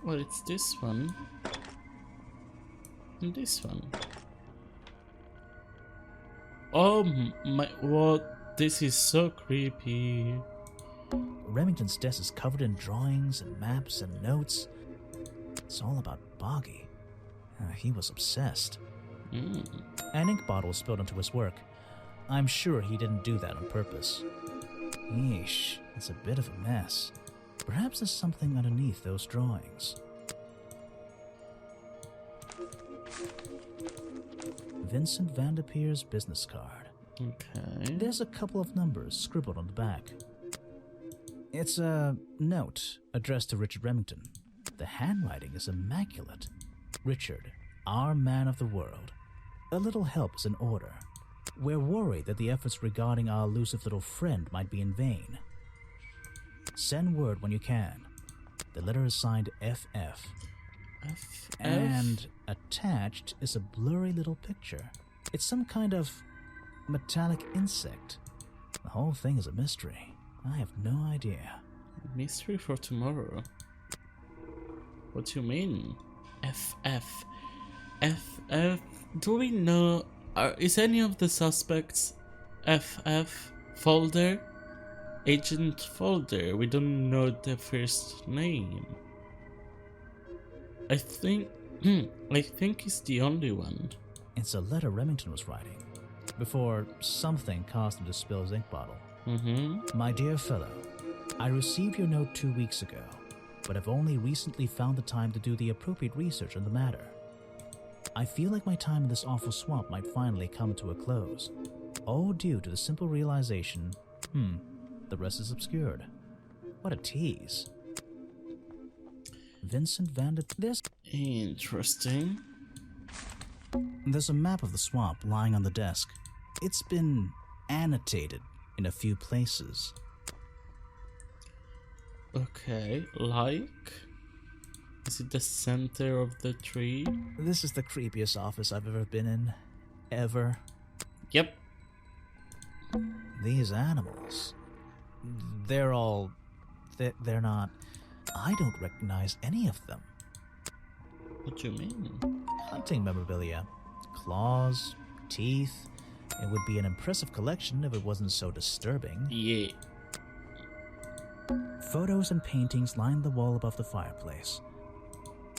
Well, it's this one. And this one. Oh my, what? This is so creepy. Remington's desk is covered in drawings and maps and notes. It's all about Boggy. He was obsessed. An ink bottle spilled into his work. I'm sure he didn't do that on purpose. Yeesh, it's a bit of a mess. Perhaps there's something underneath those drawings. Vincent Vanderpeer's business card. Okay. There's a couple of numbers scribbled on the back. It's a note addressed to Richard Remington. The handwriting is immaculate. Richard, our man of the world. A little help is in order. We're worried that the efforts regarding our elusive little friend might be in vain. Send word when you can. The letter is signed FF. And attached is a blurry little picture. It's some kind of metallic insect. The whole thing is a mystery. I have no idea. Mystery for tomorrow. What do you mean? FF. FF. Do we know? Is any of the suspects FF Folder? Agent Folder. We don't know the first name. I think he's the only one. It's a letter Remington was writing before something caused him to spill his ink bottle. My dear fellow, I received your note 2 weeks ago, but have only recently found the time to do the appropriate research on the matter. I feel like my time in this awful swamp might finally come to a close, all due to the simple realization, the rest is obscured. What a tease. Vincent There's Interesting. a map of the swamp lying on the desk. It's been annotated in a few places. Okay, like? Is it the center of the tree? This is the creepiest office I've ever been in. Ever. Yep. These animals. They're not... I don't recognize any of them. What do you mean? Hunting memorabilia. Claws, teeth. It would be an impressive collection if it wasn't so disturbing. Yeah. Photos and paintings line the wall above the fireplace.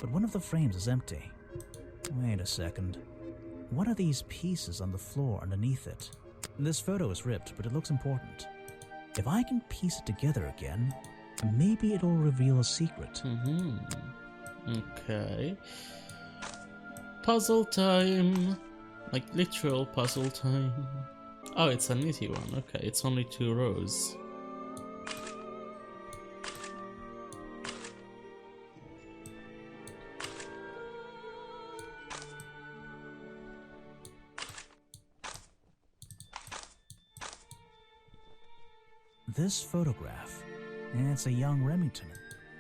But one of the frames is empty. Wait a second. What are these pieces on the floor underneath it? This photo is ripped, but it looks important. If I can piece it together again, maybe it'll reveal a secret. Okay. Puzzle time. Like literal puzzle time. Oh, it's an easy one. Okay, it's only 2 rows. This photograph, it's a young Remington,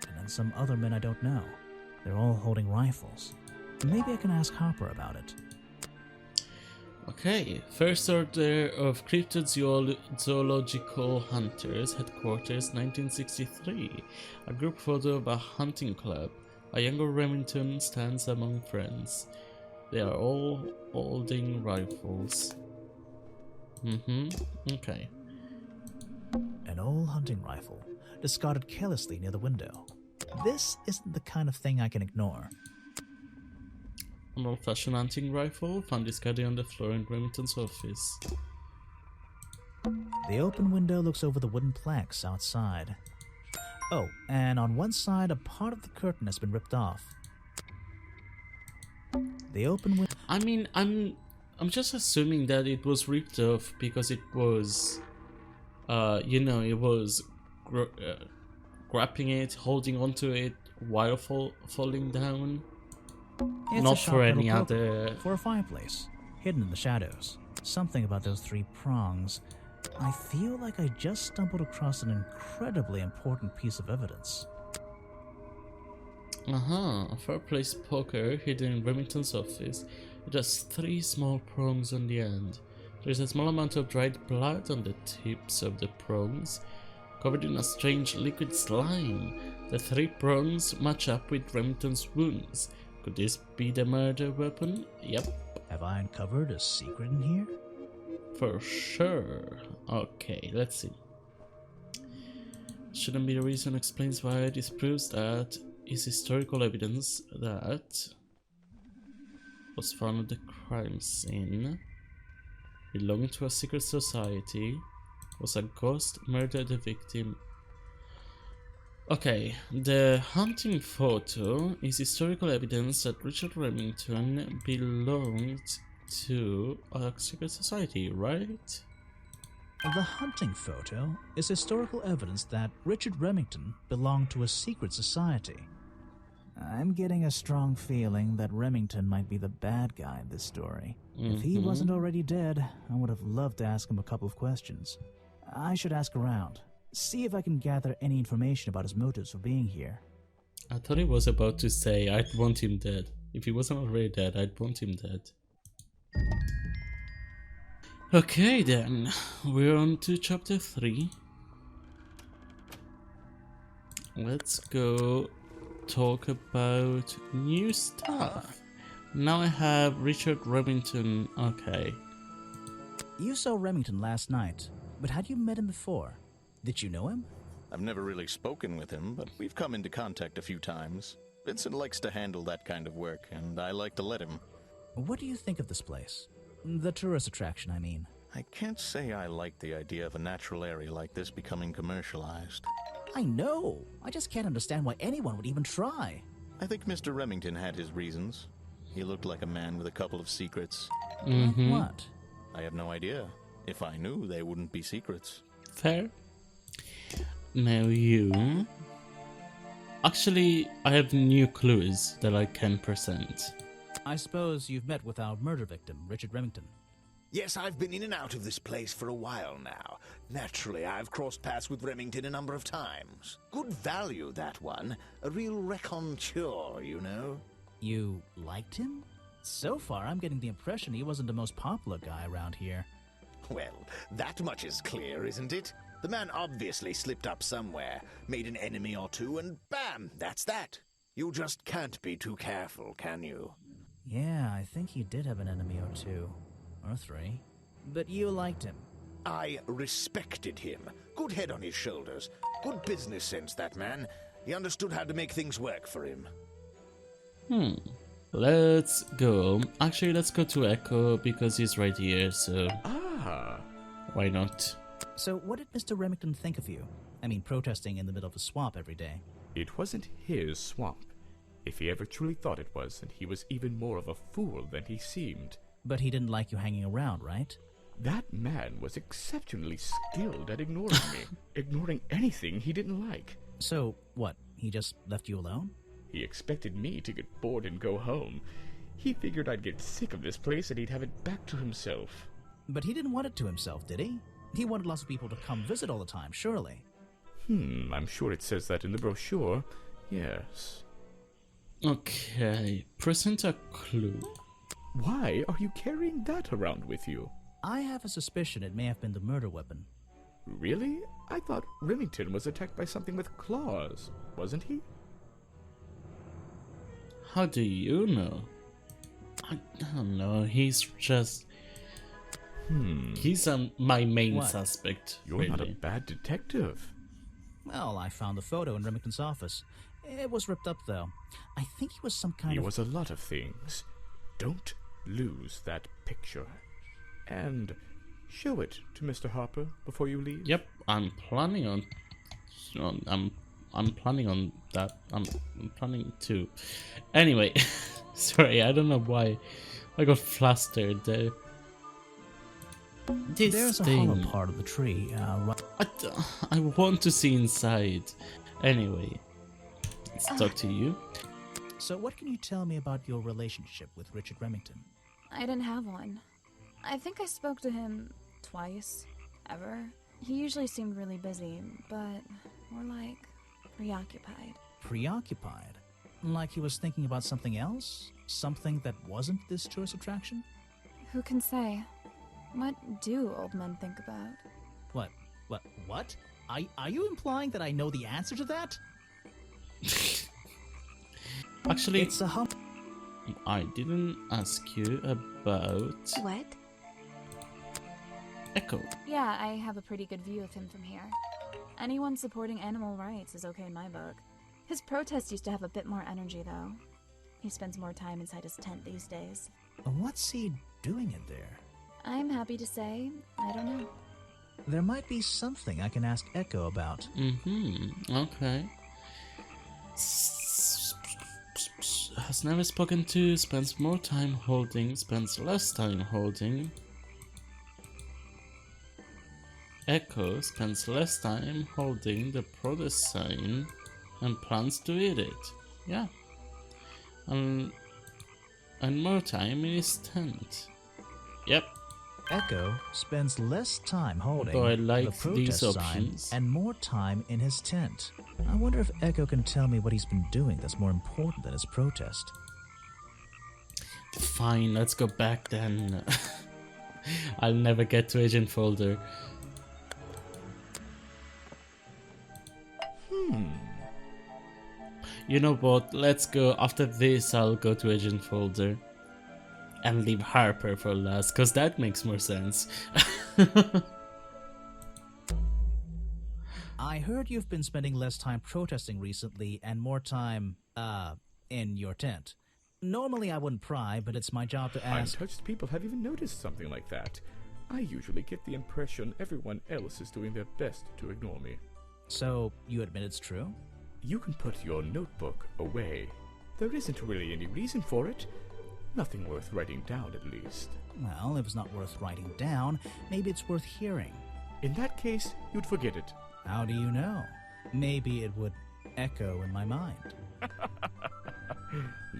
and then some other men I don't know. They're all holding rifles. Maybe I can ask Harper about it. Okay, First Order of Cryptozoological Hunters, Headquarters, 1963. A group photo of a hunting club. A younger Remington stands among friends. They are all holding rifles. Okay. An old hunting rifle, discarded carelessly near the window. This isn't the kind of thing I can ignore. An old-fashioned hunting rifle found discarded on the floor in Remington's office. The open window looks over the wooden planks outside. Oh, and on one side, a part of the curtain has been ripped off. The open window... I mean, I'm just assuming that it was ripped off because it was, it was grabbing it, holding onto it while falling down. It's not a sharp for any little other. For a fireplace, hidden in the shadows. Something about those 3 prongs. I feel like I just stumbled across an incredibly important piece of evidence. A fireplace poker hidden in Remington's office. It has 3 small prongs on the end. There's a small amount of dried blood on the tips of the prongs, covered in a strange liquid slime. The 3 prongs match up with Remington's wounds. Could this be the murder weapon? Yep, Have I uncovered a secret in here? for sure. Okay, let's see. Shouldn't be the reason explains why this proves that is historical evidence that was found at the crime scene. Belonged to a secret society. Was a ghost murdered the victim. Okay, the hunting photo is historical evidence that Richard Remington belonged to a secret society, right? The hunting photo is historical evidence that Richard Remington belonged to a secret society. I'm getting a strong feeling that Remington might be the bad guy in this story. If he wasn't already dead, I would have loved to ask him a couple of questions. I should ask around, see if I can gather any information about his motives for being here. I thought he was about to say I'd want him dead. If he wasn't already dead, I'd want him dead. Okay then, we're on to chapter 3. Let's go talk about new stuff. Now I have Richard Remington. Okay. You saw Remington last night, but had you met him before? Did you know him? I've never really spoken with him, but we've come into contact a few times. Vincent likes to handle that kind of work, and I like to let him. What do you think of this place? The tourist attraction, I mean. I can't say I like the idea of a natural area like this becoming commercialized. I know. I just can't understand why anyone would even try. I think Mr. Remington had his reasons. He looked like a man with a couple of secrets. Like what? I have no idea. If I knew, they wouldn't be secrets. Fair. Now you. Actually, I have new clues that I can present. I suppose you've met with our murder victim, Richard Remington. Yes, I've been in and out of this place for a while now. Naturally, I've crossed paths with Remington a number of times. Good value, that one. A real raconteur, you know. You liked him? So far, I'm getting the impression he wasn't the most popular guy around here. Well, that much is clear, isn't it? The man obviously slipped up somewhere, made an enemy or two, and bam, that's that. You just can't be too careful, can you? Yeah, I think he did have an enemy or two. Or 3. But you liked him. I respected him. Good head on his shoulders. Good business sense, that man. He understood how to make things work for him. Let's go. Actually, let's go to Echo because he's right here, so why not? So what did Mr. Remington think of you? I mean, protesting in the middle of a swamp every day. It wasn't his swamp. If he ever truly thought it was, then he was even more of a fool than he seemed. But he didn't like you hanging around, right? That man was exceptionally skilled at ignoring me, ignoring anything he didn't like. So, what, he just left you alone? He expected me to get bored and go home. He figured I'd get sick of this place and he'd have it back to himself. But he didn't want it to himself, did he? He wanted lots of people to come visit all the time, surely. I'm sure it says that in the brochure. Yes. Okay, present a clue. Why are you carrying that around with you? I have a suspicion it may have been the murder weapon. Really? I thought Remington was attacked by something with claws, wasn't he? How do you know? I don't know, he's just... He's my main What? suspect, You're really. not a bad detective. Well, I found the photo in Remington's office. It was ripped up, though. I think he was some kind He of... was a lot of things. Don't lose that picture. And show it to Mr. Harper before you leave. Yep, I'm planning on... I'm planning on that. I'm planning to... Anyway, sorry, I don't know why I got flustered there. This There's a thing... hollow part of the tree, right... I want to see inside. Anyway, let's talk to you. So what can you tell me about your relationship with Richard Remington? I didn't have one. I think I spoke to him twice, ever. He usually seemed really busy, but more like preoccupied. Preoccupied? Like he was thinking about something else? Something that wasn't this tourist attraction? Who can say? What do old men think about? What? Are you implying that I know the answer to that? Actually, It's a I didn't ask you about What? Echo. Yeah, I have a pretty good view of him from here. Anyone supporting animal rights is okay in my book. His protest used to have a bit more energy, though. He spends more time inside his tent these days. What's he doing in there? I'm happy to say, I don't know. There might be something I can ask Echo about. Okay. Has never spoken to, spends more time holding, spends less time holding. Echo spends less time holding the protest sign and plans to eat it. Yeah. And more time in his tent. Yep. Echo spends less time holding Though I the like these protest options. sign and more time in his tent. I wonder if Echo can tell me what he's been doing that's more important than his protest. Fine, let's go back then. I'll never get to agent folder. You know what? Let's go. After this, I'll go to agent folder. And leave Harper for last, because that makes more sense. I heard you've been spending less time protesting recently and more time, in your tent. Normally I wouldn't pry, but it's my job to ask. Untouched people have even noticed something like that. I usually get the impression everyone else is doing their best to ignore me. So, you admit it's true? You can put your notebook away. There isn't really any reason for it. Nothing worth writing down, at least. Well, if it's not worth writing down, maybe it's worth hearing. In that case, you'd forget it. How do you know? Maybe it would echo in my mind.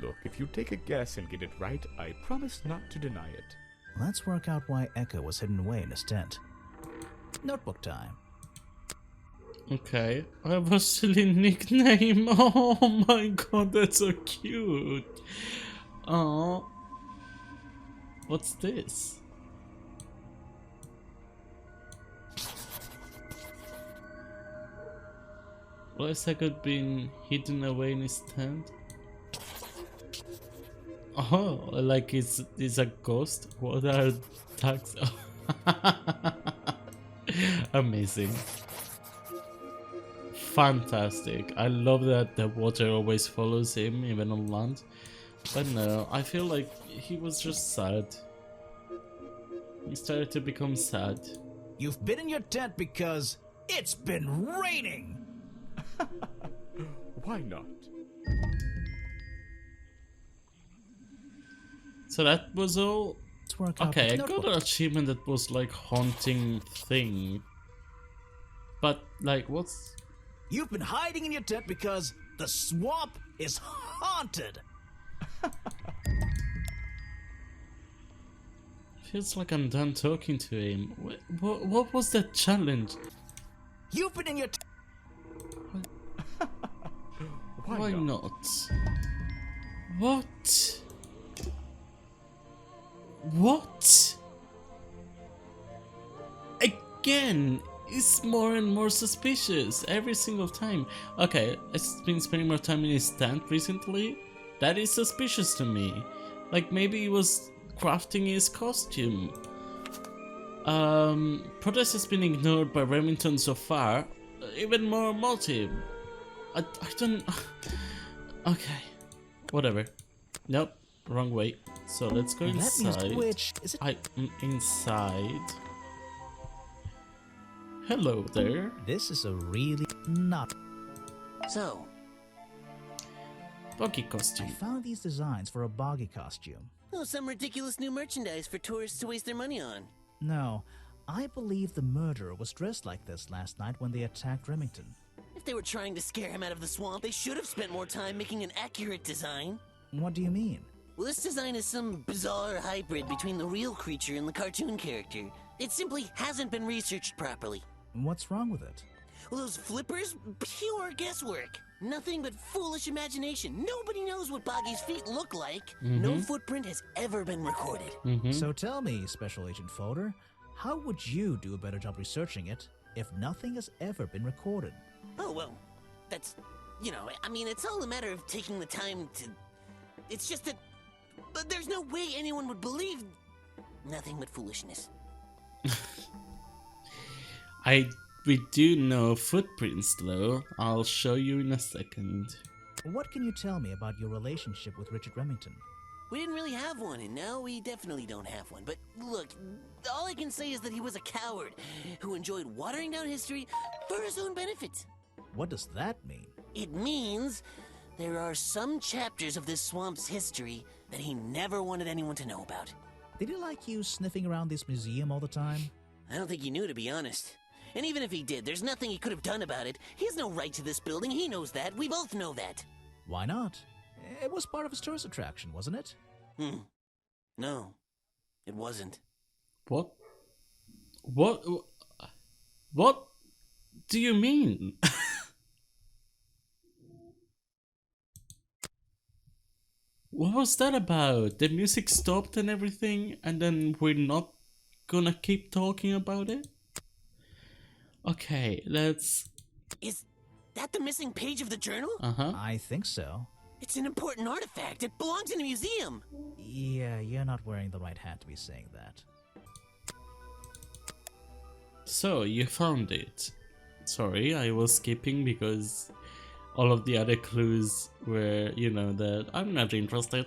Look, if you take a guess and get it right, I promise not to deny it. Let's work out why Echo was hidden away in his tent. Notebook time. Okay, I have a silly nickname. Oh my god, that's so cute. Oh, what's this? Was Echo been hidden away in his tent? Oh, like it's a ghost? What are tags? Amazing. Fantastic. I love that the water always follows him, even on land. But no, I feel like he was just sad. He started to become sad. You've been in your tent because it's been raining! Why not? So that was all? Let's work out Okay, I the got notebook. an achievement that was like haunting thing. But like, what's... You've been hiding in your tent because the swamp is haunted! Feels like I'm done talking to him. What was that challenge? You've been in your tent. Why not? What? What? Again, it's more and more suspicious every single time. Okay, it's been spending more time in his tent recently. That is suspicious to me. Like maybe he was crafting his costume. Protest has been ignored by Remington so far. Even more motive. I don't... Okay. Whatever. Nope. Wrong way. So let's go That means inside. which is it? I am inside. Hello there. This is a really not. So, Buggy I costume. found these designs for a boggy costume. oh, some ridiculous new merchandise for tourists to waste their money on. No, I believe the murderer was dressed like this last night when they attacked Remington. If they were trying to scare him out of the swamp, they should have spent more time making an accurate design. What do you mean? Well, this design is some bizarre hybrid between the real creature and the cartoon character. It simply hasn't been researched properly. What's wrong with it? Well, those flippers? Pure guesswork. Nothing but foolish imagination. Nobody knows what Boggy's feet look like. No footprint has ever been recorded. So tell me, Special Agent Folder, how would you do a better job researching it if nothing has ever been recorded? Oh, well, that's You know, I mean, it's all a matter of taking the time to... It's just that... But there's no way anyone would believe... Nothing but foolishness. We do know footprints though. I'll show you in a second. What can you tell me about your relationship with Richard Remington? We didn't really have one, and now we definitely don't have one. But look, all I can say is that he was a coward who enjoyed watering down history for his own benefit. What does that mean? It means there are some chapters of this swamp's history that he never wanted anyone to know about. Did he like you sniffing around this museum all the time? I don't think he knew, to be honest. And even if he did, there's nothing he could have done about it. He has no right to this building. He knows that. We both know that. Why not? It was part of his tourist attraction, wasn't it? No, it wasn't. What? What do you mean? What was that about? The music stopped and everything, and then we're not gonna keep talking about it? Okay, let's... Is that the missing page of the journal? Uh-huh. I think so. It's an important artifact. It belongs in a museum. Yeah, you're not wearing the right hat to be saying that. So, you found it. Sorry, I was skipping because all of the other clues were, you know, that I'm not interested.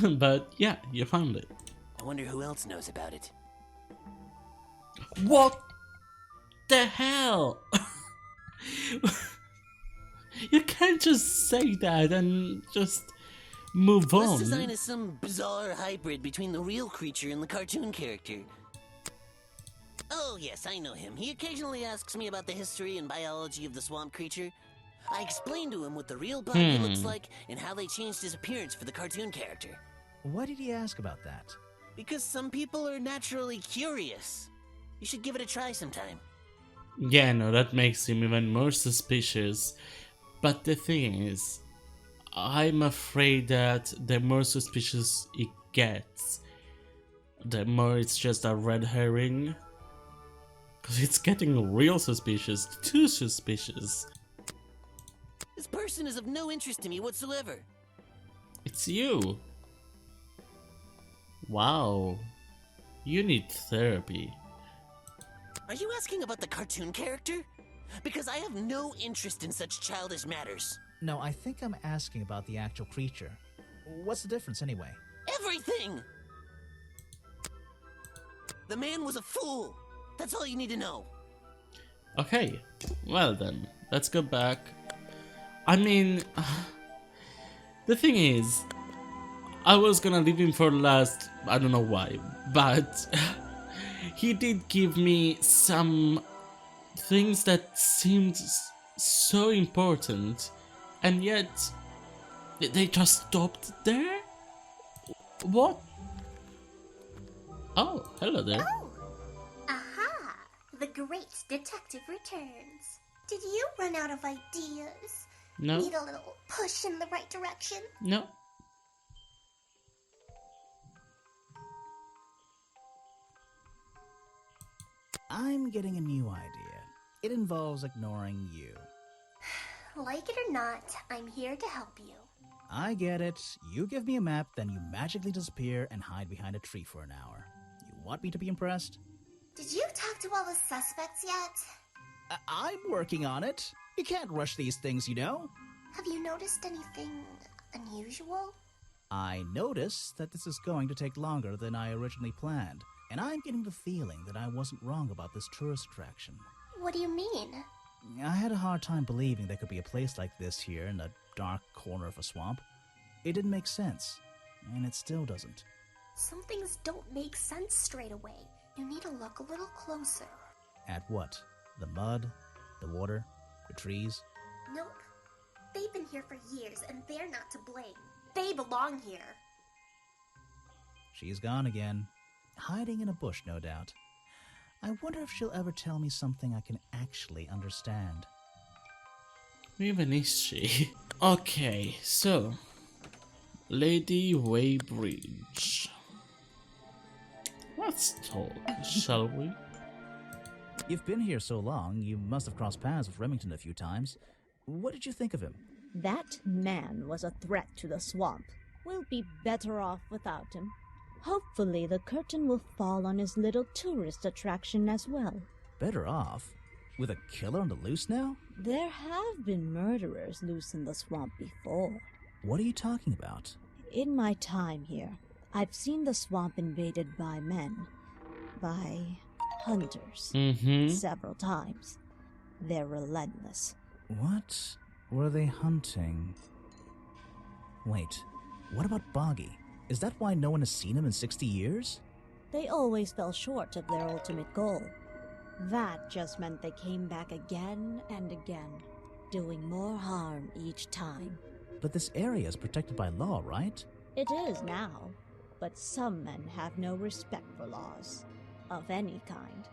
But yeah, you found it. I wonder who else knows about it. What the hell? You can't just say that and just move on. This design is some bizarre hybrid between the real creature and the cartoon character. Oh yes, I know him. He occasionally asks me about the history and biology of the swamp creature. I explained to him what the real body looks like and how they changed his appearance for the cartoon character. Why did he ask about that? Because some people are naturally curious. You should give it a try sometime. Yeah, no, that makes him even more suspicious. But the thing is, I'm afraid that the more suspicious it gets, the more it's just a red herring. Because it's getting real suspicious, too suspicious. This person is of no interest to me whatsoever. It's you. Wow. You need therapy. Are you asking about the cartoon character? Because I have no interest in such childish matters. No, I think I'm asking about the actual creature. What's the difference anyway? Everything! The man was a fool. That's all you need to know. Okay, well then, let's go back. I mean, the thing is, I was gonna leave him for last, I don't know why, but he did give me some things that seemed so important, and yet they just stopped there? What? Oh, hello there. Oh! Aha! The great detective returns. Did you run out of ideas? No. Need a little push in the right direction? No. I'm getting a new idea. It involves ignoring you. Like it or not, I'm here to help you. I get it. You give me a map, then you magically disappear and hide behind a tree for an hour. You want me to be impressed? Did you talk to all the suspects yet? I'm working on it. You can't rush these things, you know. Have you noticed anything unusual? I notice that this is going to take longer than I originally planned, and I'm getting the feeling that I wasn't wrong about this tourist attraction. What do you mean? I had a hard time believing there could be a place like this here in a dark corner of a swamp. It didn't make sense, and it still doesn't. Some things don't make sense straight away. You need to look a little closer. At what? The mud? The water? The trees? Nope. They've been here for years, and they're not to blame. They belong here. She's gone again. Hiding in a bush, no doubt. I wonder if she'll ever tell me something I can actually understand. Even is she? Okay, so Lady Weybridge. Let's talk, shall we? You've been here so long, you must have crossed paths with Remington a few times. What did you think of him? That man was a threat to the swamp. We'll be better off without him. Hopefully the curtain will fall on his little tourist attraction as well. Better off? With a killer on the loose now? There have been murderers loose in the swamp before. What are you talking about? In my time here, I've seen the swamp invaded by men. By hunters. Several times. They're relentless. What were they hunting? Wait, what about Boggy? Is that why no one has seen him in 60 years? They always fell short of their ultimate goal. That just meant they came back again and again, doing more harm each time. But this area is protected by law, right? It is now, but some men have no respect for laws, of any kind.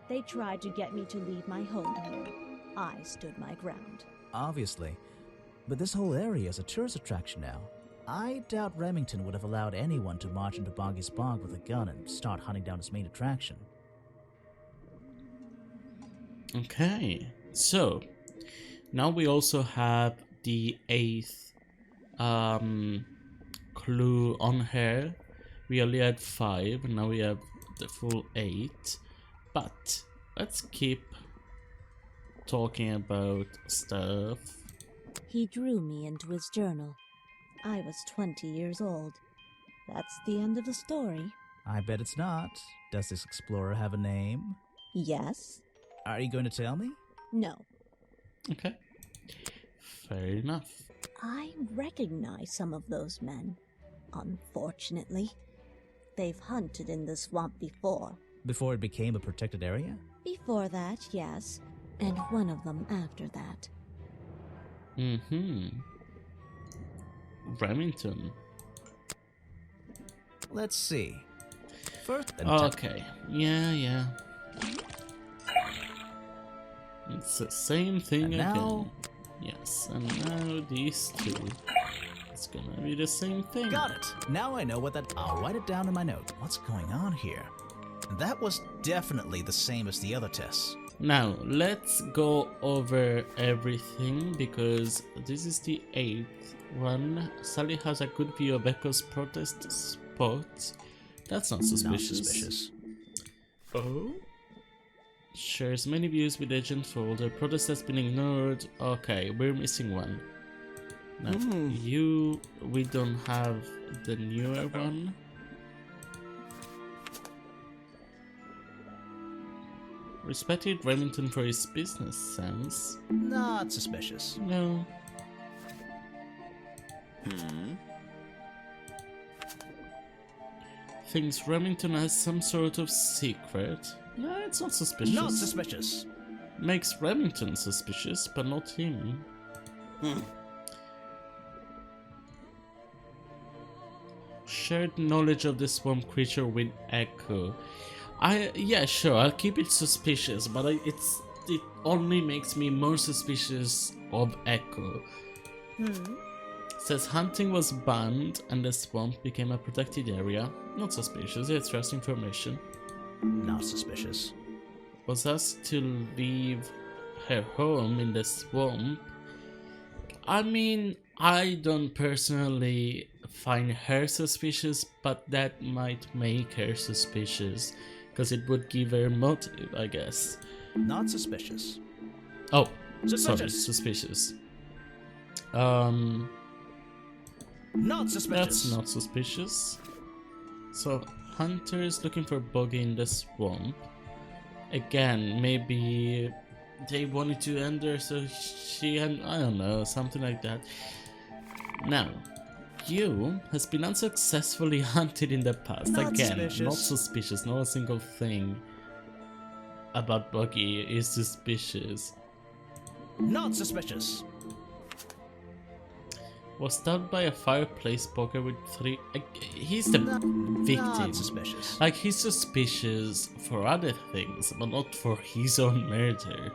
They tried to get me to leave my home here. I stood my ground. Obviously. But this whole area is a tourist attraction now. I doubt Remington would have allowed anyone to march into Boggy's bog with a gun and start hunting down his main attraction. Okay, so now we also have the 8th clue on here. We only had 5, now we have the full 8. But let's keep talking about stuff. He drew me into his journal. I was 20 years old. That's the end of the story. I bet it's not. Does this explorer have a name? Yes. Are you going to tell me? No. Okay, fair enough. I recognize some of those men. Unfortunately, they've hunted in the swamp before. Before it became a protected area? Before that, yes. And one of them after that. Remington. Let's see. First, okay, yeah. It's the same thing and now... again. Yes, and now these two. It's gonna be the same thing. Got it. Now I know what that... I'll write it down in my note. What's going on here? That was definitely the same as the other tests. Now, let's go over everything, because this is the 8th one. Sally has a good view of Echo's protest spot. That's not suspicious. Not suspicious. Oh? Shares many views with Agent Folder. Protest has been ignored. Okay, we're missing one. Now, we don't have the newer one. Respected Remington for his business sense. Not suspicious. No. Thinks Remington has some sort of secret. No, it's not suspicious. Not suspicious. Makes Remington suspicious, but not him. Shared knowledge of the swamp creature with Echo. Yeah, sure, I'll keep it suspicious, but it only makes me more suspicious of Echo. Says hunting was banned and the swamp became a protected area. Not suspicious, it's just information. Not suspicious. Was asked to leave her home in the swamp. I mean, I don't personally find her suspicious, but that might make her suspicious, because it would give her motive, I guess. Not suspicious. Oh, Suspicious. sorry, suspicious. Not suspicious. That's not suspicious. So, hunters looking for Boggy in the swamp. Again, maybe they wanted to end her so she had, I don't know, something like that. Now, you has been unsuccessfully hunted in the past. Not Again, suspicious. not suspicious. Not a single thing about Boggy is suspicious. Not suspicious. Was stabbed by a fireplace poker with 3... He's the victim. Not suspicious. Like, he's suspicious for other things, but not for his own murder.